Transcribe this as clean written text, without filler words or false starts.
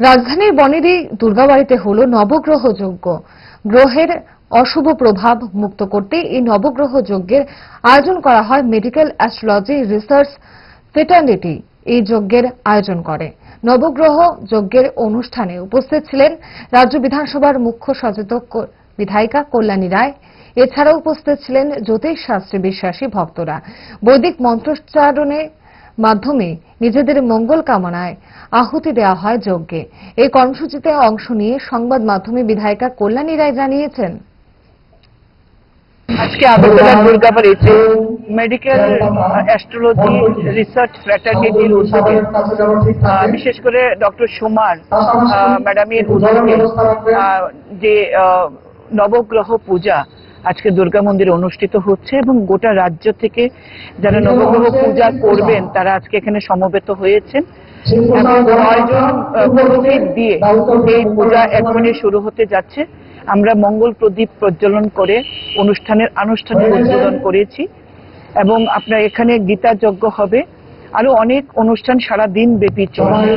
রাজধানীর বনেদি দুর্গাবাড়িতে হলো নবগ্রহ যজ্ঞ। গ্রহের অশুভ প্রভাব মুক্ত করতে এই নবগ্রহ যজ্ঞের আয়োজন করা হয় মেডিকেল অ্যাস্ট্রোলজি রিসার্চ ফ্রেটার্নিটি এই যজ্ঞের আয়োজন করে। নবগ্রহ যজ্ঞের অনুষ্ঠানে উপস্থিত ছিলেন রাজ্য বিধানসভার মুখ্য সচেতক বিধায়িকা কল্যাণী রায়। এছাড়াও উপস্থিত ছিলেন জ্যোতিষ শাস্ত্রে বিশ্বাসী ভক্তরা। বৈদিক মন্ত্রোচ্চারণের মাধ্যমে নিজেদের মঙ্গল কামনায় আহুতি দেওয়া হয় যজ্ঞে। এই কর্মসূচিতে অংশ নিয়ে সংবাদ মাধ্যমে বিধায়িকা কল্যাণী রায় জানিয়েছেন, আজকে আগরতলা দুর্গাবাড়িতে মেডিকেল অ্যাস্ট্রোলজি রিসার্চ ফ্র্যাটার্নিটির উদ্যোগে বিশেষ করে ডক্টর সোমার ম্যাডামের উদ্যোগে যে নবগ্রহ পূজা আজকে দুর্গা মন্দিরে অনুষ্ঠিত হচ্ছে এবং গোটা রাজ্য থেকে যারা নবগ্রহ পূজা করবেন তারা আজকে এখানে সমবেত হয়েছেন এবং 9 জন পুরোহিত দিয়ে এই পূজা এখনই শুরু হতে যাচ্ছে। আমরা মঙ্গল প্রদীপ প্রজ্বলন করে অনুষ্ঠানের আনুষ্ঠানিক উদ্বোধন করেছি এবং আপনার এখানে গীতা যজ্ঞ হবে, আরো অনেক অনুষ্ঠান সারা দিন ব্যাপী চলবে।